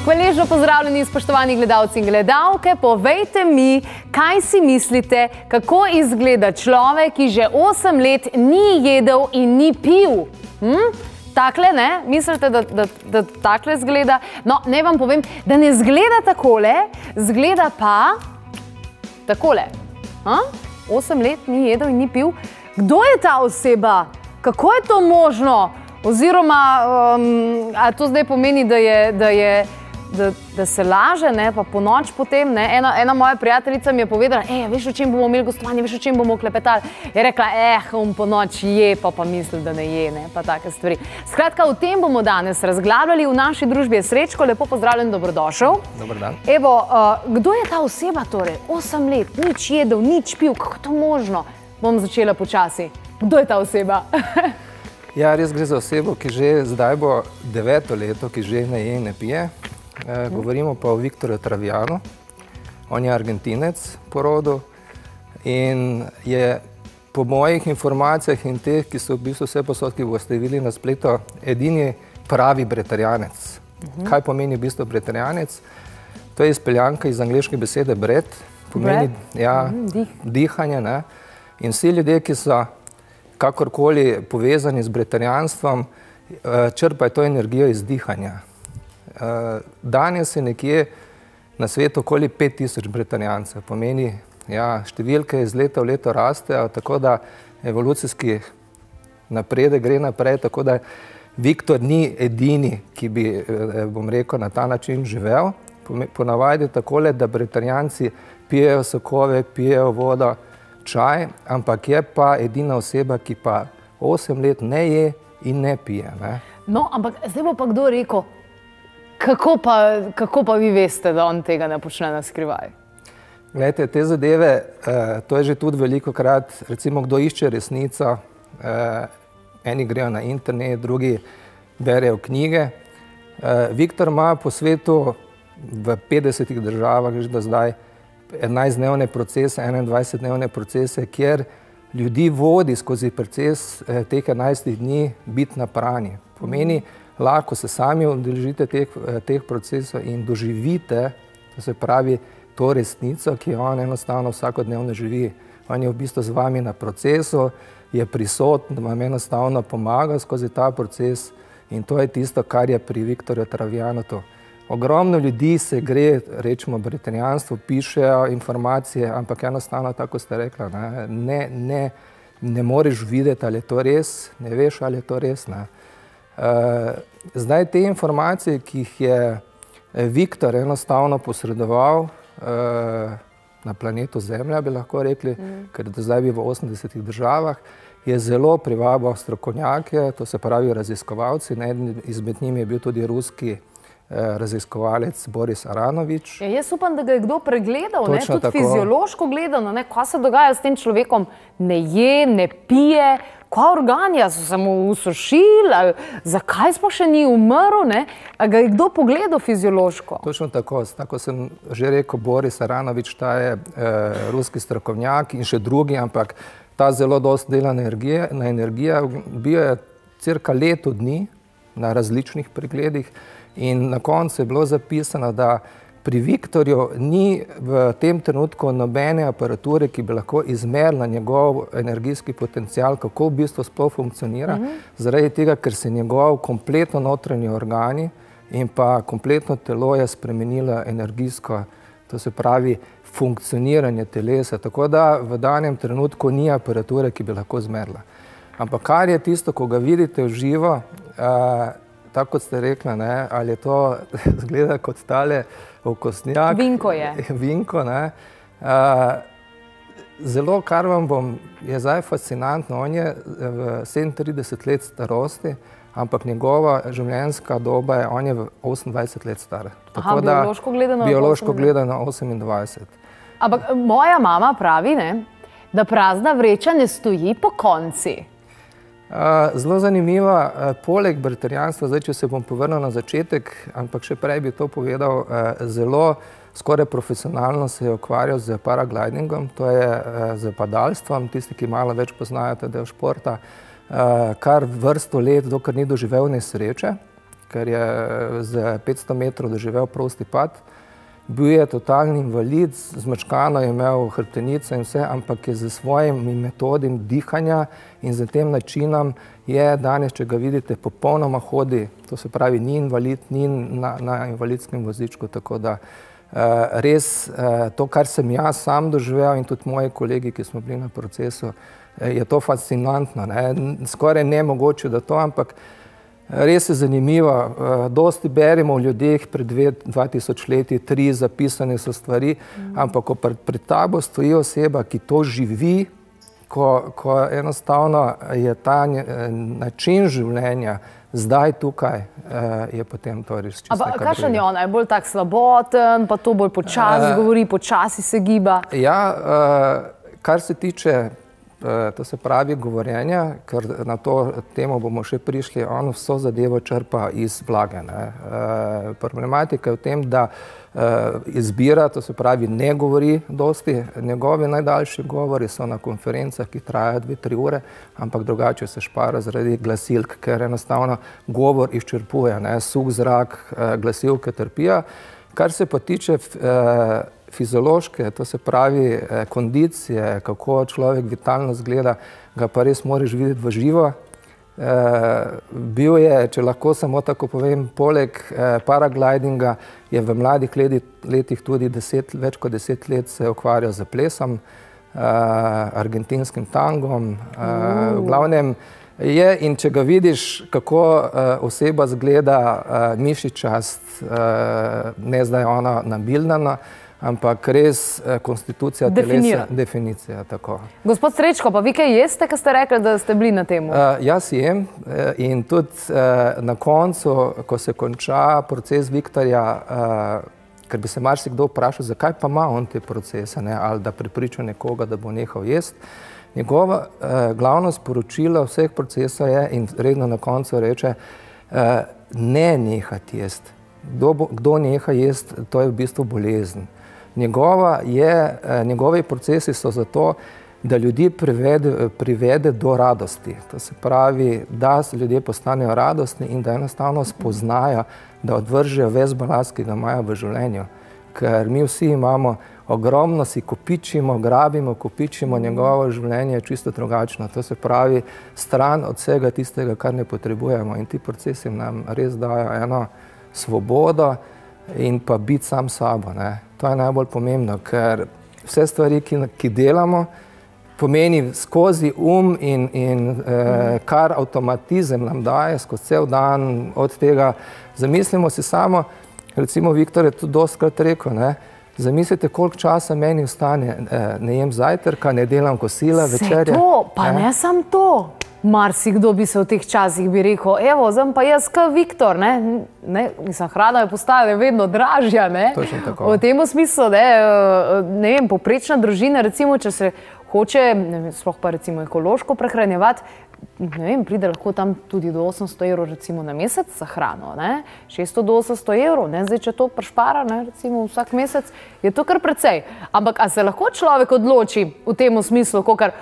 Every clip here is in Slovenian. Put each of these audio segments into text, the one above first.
Hvaležno pozdravljeni, spoštovani gledalci in gledalke. Povejte mi, kaj si mislite, kako izgleda človek, ki že 8 let ni jedel in ni pil? Takle, ne? Mislite, da takle izgleda? No, ne vam povem, da ne izgleda takole, izgleda pa takole. 8 let ni jedel in ni pil. Kdo je ta oseba? Kako je to možno? Oziroma, a to zdaj pomeni, da se laže, pa po noč potem, ne? Ena moja prijateljica mi je povedala, veš, o čem bomo imeli gostovanje, veš, o čem bomo klepetali. Je rekla, on po noč je, pa misli, da ne je, ne? Pa take stvari. Skratka, o tem bomo danes razglabljali. V naši družbi je Srečko, lepo pozdravljen, dobrodošel. Dobar dan. Evo, kdo je ta oseba torej? 8 let, nič jedel, nič pil, kako je to možno? Bom začela počasi. Kdo je ta oseba? Ja, res gre za osebo, ki že zdaj bo 9. leto, ki že ne je in ne pije. Govorimo pa o Viktorju Travijanu. On je Argentinec po rodu in je po mojih informacijah in teh, ki so v bistvu vse posod, ki boste videli na spletu, edini pravi bretarijanec. Kaj pomeni v bistvu bretarijanec? To je izpeljanka iz angleške besede breath, pomeni dihanje, ne? In vsi ljudje, ki so kakorkoli povezani z bretarijanstvom, črpajo to energijo iz dihanja. Danes je nekje na svetu okoli 5000 bretarijancev. Pomeni, številke iz leta v leto rastejo, tako da evolucijski napredek gre naprej, tako da Viktor ni edini, ki bi, bom rekel, na ta način živel. Ponavadi takole, da bretarijanci pijejo sokove, pijejo vodo, čaj, ampak je pa edina oseba, ki pa 8 let ne je in ne pije. No, ampak zdaj bo pa kdo rekel, kako pa vi veste, da on tega ne počne na skrivaj? Glejte, te zadeve, to je že tudi velikokrat, recimo, kdo išče resnico, eni grejo na internet, drugi berejo knjige. Viktor ima po svetu v 50 državah že do zdaj 11-dnevne procese, 21-dnevne procese, kjer ljudi vodi skozi proces teh 11 dni biti naprani. Pomeni, lahko se sami udeležite teh procesov in doživite, to se pravi, to resnico, ki jo on enostavno vsakodnevno živi. On je v bistvu z vami na procesu, je prisoten, da vam enostavno pomaga skozi ta proces in to je tisto, kar je pri Viktorju Travijanu to. Ogromno ljudi se gre, rečemo, bretarijanstvo, pišejo informacije, ampak enostavno, tako ste rekla, ne moreš videti, ali je to res, ne veš, ali je to res. Zdaj te informacije, ki jih je Viktor enostavno posredoval na planetu Zemlja, bi lahko rekli, ker do zdaj bi v 80 državah, je zelo privabil strokovnjake, to se pravi raziskovalci. Eden izmed njim je bil tudi ruski raziskovalec Boris Aranovič. Jaz upam, da ga je kdo pregledal, tudi fiziološko gledano, kaj se dogaja s tem človekom, ne je, ne pije, kaj organi, so se mu usušili, zakaj sploh še ni umrl, a ga je kdo pogledal fiziološko? Točno tako, tako sem že rekel, Boris Aranovič, ta je ruski strokovnjak in še drugi, ampak ta zelo dosti dela na energijo, bil je cirka leto dni na različnih pregledih. In na koncu je bilo zapisano, da pri Viktorju ni v tem trenutku nobene aparature, ki bi lahko izmerila njegov energijski potencial, kako v bistvu sploh funkcionira, zaradi tega, ker se njegov kompletno notranji organi in pa kompletno telo je spremenilo energijsko, to se pravi funkcioniranje telesa, tako da v danem trenutku ni aparature, ki bi lahko izmerila. Ampak kar je tisto, ko ga vidite v živo, tako kot ste rekla, ali je to zgleda kot tale okostnjak. Vinko je. Vinko, zelo, kar vam bom, je zdaj fascinantno, on je v 37 let starosti, ampak njegova življenjska doba je, on je v 28 let star. Biološko gledano? Biološko gledano 28. Ampak moja mama pravi, da prazna vreča ne stoji po konci. Zelo zanimiva, poleg bretarijanstva, zdaj, če se bom povrnil na začetek, ampak še prej bi to povedal, zelo skoraj profesionalno se je ukvarjal z paraglidingom, to je z padalstvom, tisti, ki malo več poznajo ta del športa, kar vrsto let, dokler ni doživel nesreče. ker je z 500 metrov doživel prosti pad. Bil je totalni invalid, zmečkano je imel hrbtenico in vse, ampak je z svojimi metodami dihanja in z tem načinom je danes, če ga vidite, popolnoma hodi, to se pravi, ni invalid, ni na invalidskem vozičku, tako da res to, kar sem jaz sam doživel in tudi moji kolegi, ki smo bili na procesu, je to fascinantno, skoraj nemogoče, da to, ampak res je zanimivo, dosti beremo o ljudeh pred 2000 leti, 3 zapisane so stvari, ampak ko pred tabo stoji oseba, ki to živi, ko enostavno je ta način življenja zdaj tukaj, je potem to res čisto nekaj drugega. Kakšen je on? Je bolj tak slaboten, pa to bolj počasi govori, počasi se giba? Ja, kar se tiče, to se pravi govorjenja, ker na to temo bomo še prišli, on vso zadevo črpa iz vlage. Problematika je v tem, da izbira, to se pravi ne govori dosti, njegovi najdaljši govori so na konferencah, ki trajajo 2-3 ure, ampak drugače se špara zaradi glasilk, ker enostavno govor izčrpuje, suh zrak, glasilke trpijo. Kar se pa tiče fiziološke, to se pravi kondicije, kako človek vitalno izgleda, ga pa res moraš videti v živo. Bil je, če lahko samo tako povem, poleg paraglidinga je v mladih letih tudi več kot 10 let se ukvarjal z plesom, argentinskim tangom. V glavnem je, in če ga vidiš, kako oseba izgleda mišičast, ne zdaj ona nabildana, ampak res konstitucija telesa, definicija, tako. Gospod Srečko, pa vi kaj jeste, ko ste rekli, da ste bili na temu? Jaz jem in tudi na koncu, ko se konča proces Viktorja, ker bi se marsikdo vprašal, zakaj pa ima on te procese, ali da prepriča nekoga, da bo nehal jesti. Njegovo glavno sporočilo vseh procesov je, in redno na koncu reče, ne nehati jesti. Kdo neha jesti, to je v bistvu bolezen. Njegovi procesi so zato, da ljudi privede do radosti. To se pravi, da ljudje postanejo radostni in da enostavno spoznajo, da odvržejo ves balast, ki ga imajo v življenju. Ker mi vsi imamo ogromno, si kopičimo, grabimo, kopičimo, njegovo življenje je čisto drugačno. To se pravi, stran od vsega tistega, kar ne potrebujemo. In ti procesi nam res dajo eno svobodo in pa biti sam sabo. To je najbolj pomembno, ker vse stvari, ki delamo, pomeni skozi in kar avtomatizem nam daje, skozi cel dan od tega. Zamislimo si samo, recimo Viktor je tudi dostikrat rekel, zamislite, koliko časa meni ostane, ne jem zajtrka, ne delam kosila, večerje. Vse to, pa ne samo to. Marsikdo bi se v teh časih bi rekel, evo, zdaj pa jaz kot Viktor, mislim, hrana je postala vedno dražja, Točno tako. V tem smislu, ne vem, povprečna družina, recimo, če se hoče, sploh pa recimo ekološko prehranjevati, ne vem, pride lahko tam tudi do 800 evrov recimo na mesec za hrano, 600 do 800 evrov, zdaj, če to prešpara, recimo vsak mesec, je to kar precej. Ampak, a se lahko človek odloči v tem smislu, kokar,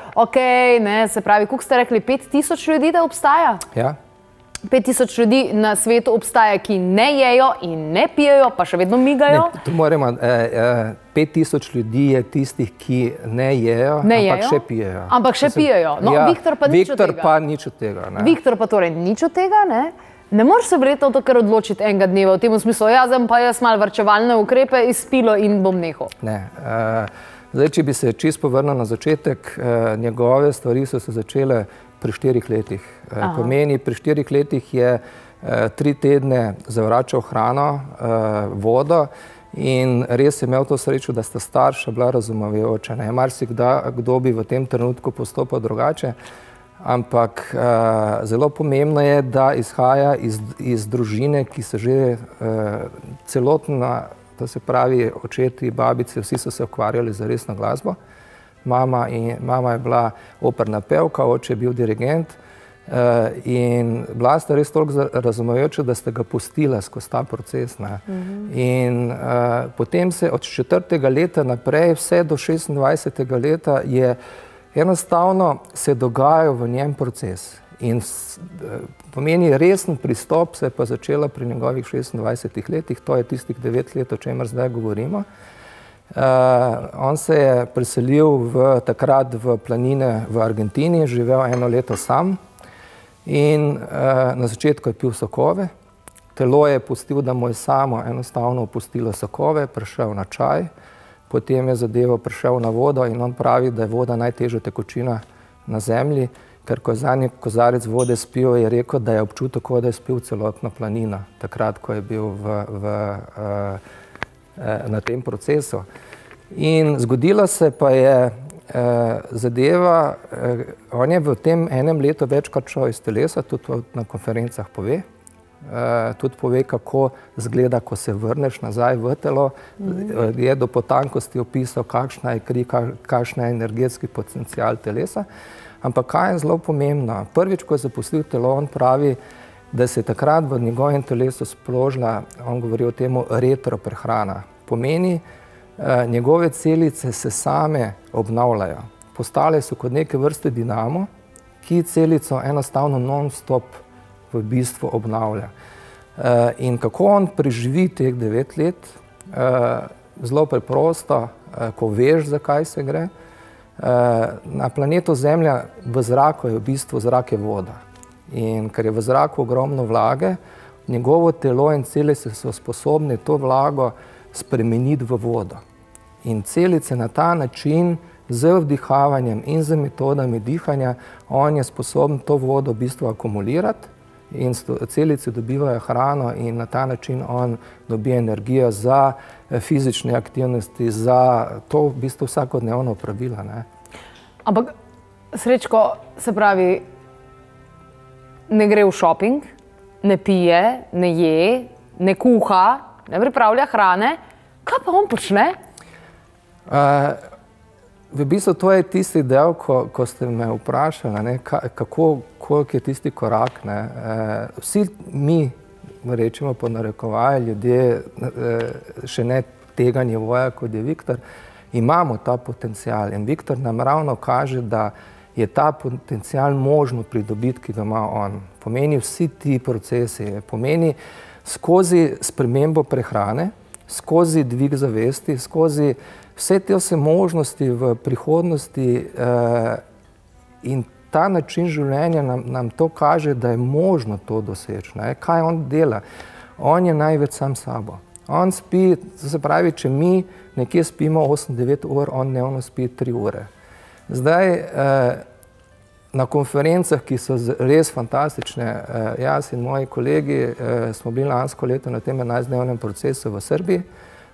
se pravi, koliko ste rekli, 5000 ljudi, da obstaja? Ja. 5000 ljudi na svetu obstaja, ki ne jejo in ne pijejo, pa še vedno migajo. Tu moramo, 5000 ljudi je tistih, ki ne jejo, ampak še pijejo. Ampak še pijejo. No, Viktor pa nič od tega. Viktor pa nič od tega. Viktor pa torej nič od tega, Ne moreš se verjetno to kar odločiti enega dneva v tem smislu, pa jaz malo varčevalne ukrepe izpilo in bom nehal. Ne. Zdaj, če bi se čisto povrnil na začetek, njegove stvari so se začele pri 4 letih. Pomeni, pri 4 letih je 3 tedne zavračal hrano, vodo in res je imel to srečo, da sta starša bila razumevajoča. Marsikdo bi v tem trenutku postopal drugače, ampak zelo pomembno je, da izhaja iz družine, ki se že celotna, to se pravi očeti, babice, vsi so se ukvarjali z resno glasbo. Mama je bila operna pevka, oče je bil dirigent in bila sta res toliko razumevajoča, da sta ga pustila skozi ta proces. In potem se od 4. leta naprej, vse do 26. leta je enostavno se dogajal v njem proces. In pomeni resen pristop se je pa začela pri njegovih 26 letih, to je tistih 9 let, o čemer zdaj govorimo. On se je preselil takrat v planine v Argentini, živel 1 leto sam in na začetku je pil sokove. Telo je pustil, da mu je samo enostavno opustilo sokove, prišel na čaj, potem je zadevo prišel na vodo in on pravi, da je voda najtežja tekočina na zemlji, ker ko je zadnji kozarec vode spil, je rekel, da je občutek, kot da je spil celotno planino, takrat, ko je bil na tem procesu. In zgodila se pa je zadeva, on je v tem 1 letu večkrat šel iz telesa, tudi na konferencah pove, tudi pove, kako izgleda, ko se vrneš nazaj v telo, je do potankosti opisal, kakšna je kri, kakšen je energetski potencial telesa. Ampak kaj je zelo pomembno? Prvič, ko je zapustil telo, on pravi, da se je takrat v njegovem telesu sprožila, on govori o temu, retroprehrana. Pomeni, njegove celice se same obnavljajo. Postale so kot neke vrste dinamo, ki celico enostavno non-stop v bistvu obnavlja. In kako on preživi teh 9 let? Zelo preprosto, ko veš, zakaj se gre. Na planetu Zemlja v zraku je v bistvu zrak je voda. In ker je v zraku ogromno vlage, njegovo telo in celice so sposobne to vlago spremeniti v vodo. In celice na ta način z vdihavanjem in z metodami dihanja, on je sposoben to vodo v bistvu akumulirati in celice dobivajo hrano in na ta način on dobi energijo za fizične aktivnosti, za to v bistvu vsakodnevno opravila. Ampak, Srečko, se pravi, ne gre v šoping, ne pije, ne je, ne kuha, ne pripravlja hrane. Kaj pa on počne? V bistvu to je tisti del, ko ste me vprašali, koliko je tisti korak. Vsi mi, rečemo po narekovaju, ljudje še ne tega nivoja, kot je Viktor, imamo ta potencial. In Viktor nam ravno kaže, da je ta potencial možno pridobiti, ki ga ima on. Pomeni vsi ti procesi, pomeni skozi spremembo prehrane, skozi dvig zavesti, skozi vse te možnosti v prihodnosti in ta način življenja nam to kaže, da je možno to doseči. Kaj on dela? On je največ sam sabo. On spi, se pravi, če mi nekje spimo 8-9 ur, on dnevno spi 3 ure. Zdaj, na konferencah, ki so res fantastične, jaz in moji kolegi smo bili lansko leto na tem 11-dnevnem procesu v Srbiji,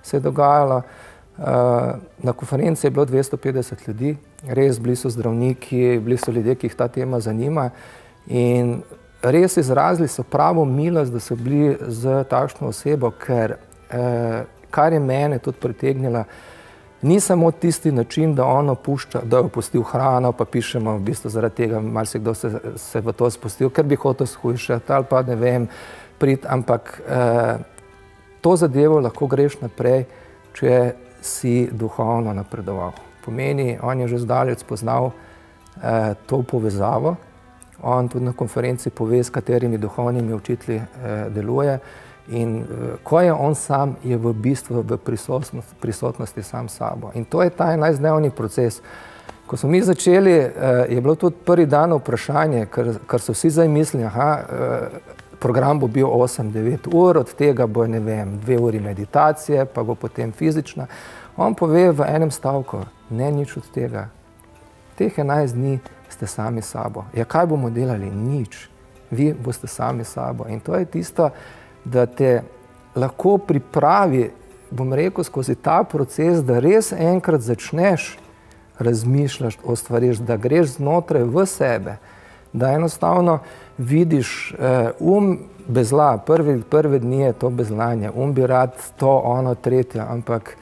se je dogajalo. Na konferenci je bilo 250 ljudi, res bili so zdravniki, bili so ljudje, ki jih ta tema zanima in res izrazili so pravo milost, da so bili z takšno osebo, ker kar je mene tudi pritegnila, ni samo tisti način, da on opušča, da je opustil hrano, pa pišemo v bistvu zaradi tega, marsikdo se v to spustil, ker bi hotel shujšati ali pa ne vem, priti, ampak to zadevo lahko greš naprej, če si duhovno napredoval. Pomeni, on je že zdaleč spoznal to povezavo, on tudi na konferenci pove, s katerimi duhovnimi učitelji deluje in ko je on sam, je v bistvu v prisotnosti sam sabo. In to je ta 11-dnevni proces. Ko smo mi začeli, je bilo tudi prvi dan vprašanje, ker so vsi zdaj mislili, program bo bil 8-9 ur, od tega bo, ne vem, 2 uri meditacije, pa bo potem fizična. On pove v enem stavku, ne nič od tega. Teh 11 dni ste sami sabo. Ja, kaj bomo delali? Nič. Vi boste sami sabo. In to je tisto, da te lahko pripravi, bom rekel, skozi ta proces, da res enkrat začneš razmišljati o stvarih, da greš znotraj v sebe, da enostavno vidiš bezla, prve dni je to bezlanje, bi rad to, ono, tretje, ampak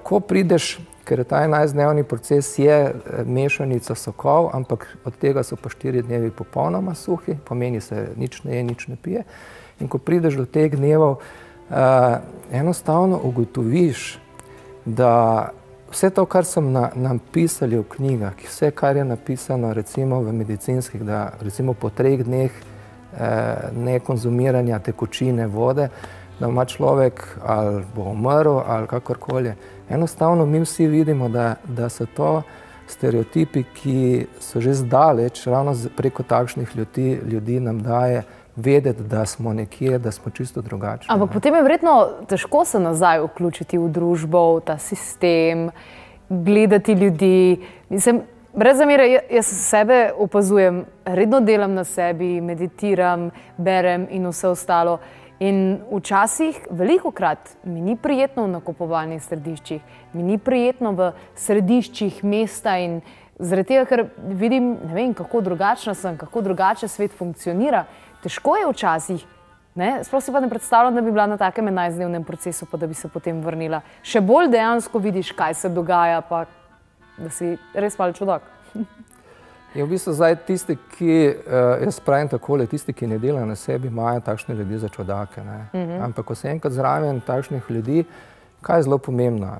ko prideš, ker ta 11-dnevni proces je mešanica sokov, ampak od tega so pa 4 dnevi popolnoma suhi, pomeni se nič ne je, nič ne pije. In ko prideš do teh dnevov, enostavno ugotoviš, da vse to, kar so napisali v knjigah, vse, kar je napisano recimo v medicinskih, da recimo po 3 dneh nekonzumiranja tekočine vode, da ima človek ali bo umrl ali kakorkoli. Enostavno mi vsi vidimo, da so to stereotipi, ki so že zdaleč, ravno preko takšnih ljudi nam daje vedeti, da smo nekje, da smo čisto drugačni. Ampak potem je verjetno težko se nazaj vključiti v družbo, v ta sistem, gledati ljudi. Mislim, brez zamere, jaz sebe opazujem, redno delam na sebi, meditiram, berem in vse ostalo. In včasih, velikokrat, mi ni prijetno v nakupovalnih središčih, mi ni prijetno v središčih mesta in zaradi tega, ker vidim, ne vem, kako drugačna sem, kako drugače svet funkcionira. Težko je včasih, sploh si pa ne predstavljam, da bi bila na takem 11-dnevnem procesu, pa da bi se potem vrnila. Še bolj dejansko vidiš, kaj se dogaja, pa da si res malo čudak. Je v bistvu zdaj tisti, ki, jaz pravim takole, tisti, ki ne delajo na sebi, imajo takšne ljudi za čudake. Ampak ko se enkrat zraven takšnih ljudi, kaj je zelo pomembno?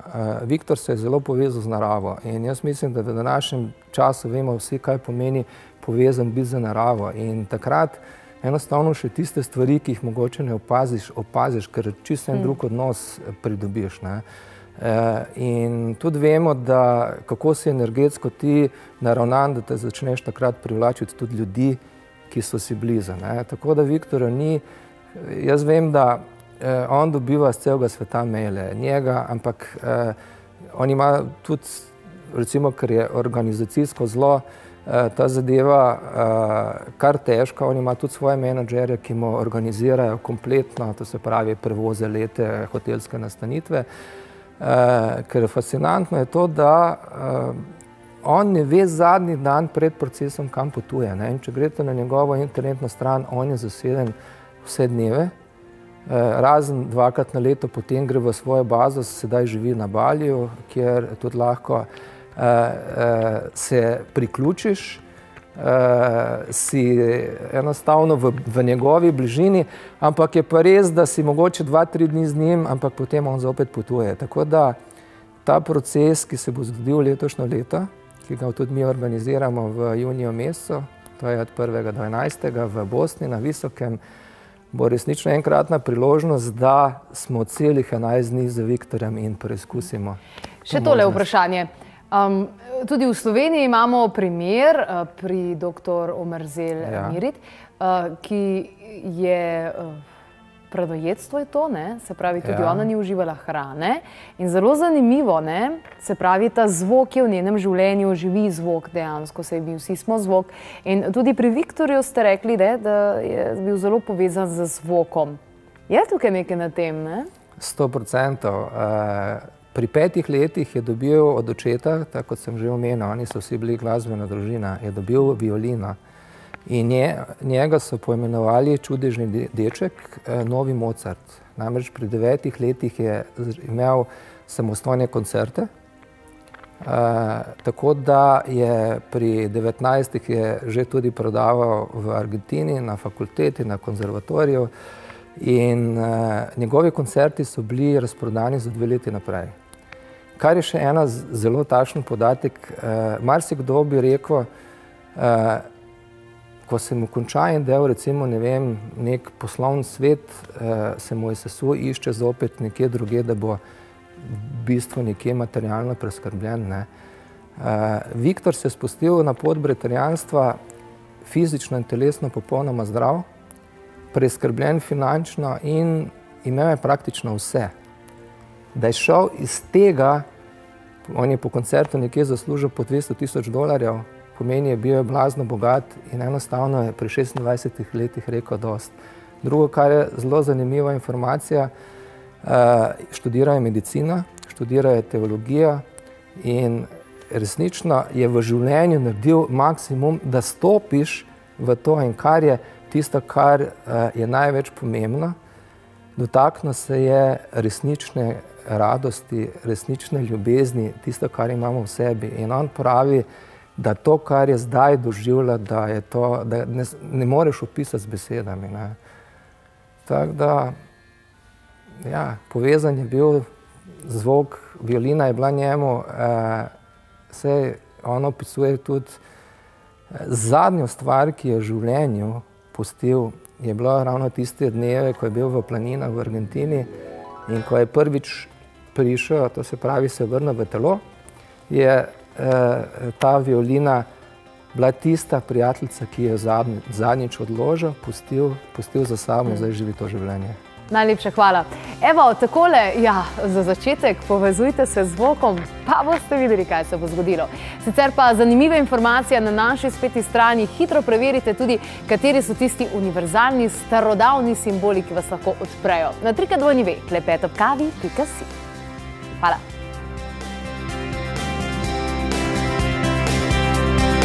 Viktor se je zelo povezal z naravo in jaz mislim, da v današnjem času vemo vsi, kaj pomeni povezan biti z naravo. In takrat enostavno še tiste stvari, ki jih mogoče ne opaziš, ker čisto en drug odnos pridobiš. In tudi vemo, da kako si energetsko ti naravnan, da te začneš takrat privlačiti tudi ljudi, ki so si blizu. Tako da Viktorja ni, jaz vem, da on dobiva z celega sveta maile, njega, ampak on ima tudi, recimo, ker je organizacijsko zelo ta zadeva kar težka, on ima tudi svoje menedžerje, ki mu organizirajo kompletno, to se pravi prevoze, lete, hotelske nastanitve. Ker fascinantno je to, da on ne ve zadnji dan pred procesom, kam potuje. In če greste na njegovo internetno stran, on je zaseden vse dneve, razen 2-krat na leto, potem gre v svojo bazo, sedaj živi na Baliju, kjer tudi lahko se priključiš, si enostavno v njegovi bližini, ampak je pa res, da si mogoče 2-3 dni z njim, ampak potem on zopet potuje. Tako da ta proces, ki se bo zgodil letošnjo leto, ki ga tudi mi organiziramo v juniju mesecu, to je od 1. do 11. v Bosni na Visokem, bo resnično enkratna priložnost, da smo celih 11 dni z Viktorjem in preizkusimo. Še tole vprašanje. Tudi v Sloveniji imamo primer pri dr. Omerzel Mirit, ki je predojedstvo je to, se pravi, tudi ona ni uživala hrane. In zelo zanimivo, se pravi, ta zvok je v njenem življenju, živi zvok dejansko, saj mi vsi smo zvok. In tudi pri Viktorju ste rekli, da je bil zelo povezan z zvokom. Je tukaj nekaj na tem, 100%. Pri 5 letih je dobil od očeta, tako kot sem že omenil, oni so vsi bili glasbena družina, je dobil violino. In njega so poimenovali čudežni deček, novi Mozart. Namreč pri 9 letih je imel samostojne koncerte, tako da je pri 19 je že tudi predaval v Argentini, na fakulteti, na konzervatoriju. In njegovi koncerti so bili razprodani za 2 leti naprej. Kar je še ena zelo takšen podatek, marsikdo bi rekel, ko se mu konča en del, recimo, ne vem, nek poslovni svet, se mu je sesul, išče zopet nekje druge, da bo v bistvu nekje materialno preskrbljen. Viktor se je spustil na pot britanjanstva fizično in telesno popolnoma zdrav, preskrbljen finančno in imel je praktično vse. Da je šel iz tega, on je po koncertu nekje zaslužil po $200,000, pomeni je bil blazno bogat in enostavno je pri 26 letih rekel dost. Drugo, kar je zelo zanimiva informacija, študirajo medicina, študirajo teologijo in resnično je v življenju naredil maksimum, da stopiš v to in kar je tisto, kar je največ pomembno. Dotaknil se je resnične radosti, resnične ljubezni, tisto, kar imamo v sebi. In on pravi, da to, kar je zdaj doživlja, da je to, da ne moreš opisati z besedami. Tako da, ja, povezan je bil zvok, violina je bila njemu, se on opisuje tudi zadnjo stvar, ki je v življenju pustil, je bilo ravno tiste dneve, ko je bil v planinah v Argentini in ko je prvič prišel, to se pravi se vrnil v telo, je ta violina bila tista prijateljica, ki je zadnjič odložil, pustil za sabo in zdaj živi to življenje. Najlepša hvala. Evo, takole, ja, za začetek povezujte se z zvokom, pa boste videli, kaj se bo zgodilo. Sicer pa zanimive informacije na naši spletni strani, hitro preverite tudi, kateri so tisti univerzalni, starodavni simboli, ki vas lahko odprejo. Na 3x2 klepetobkavi.si. Hvala.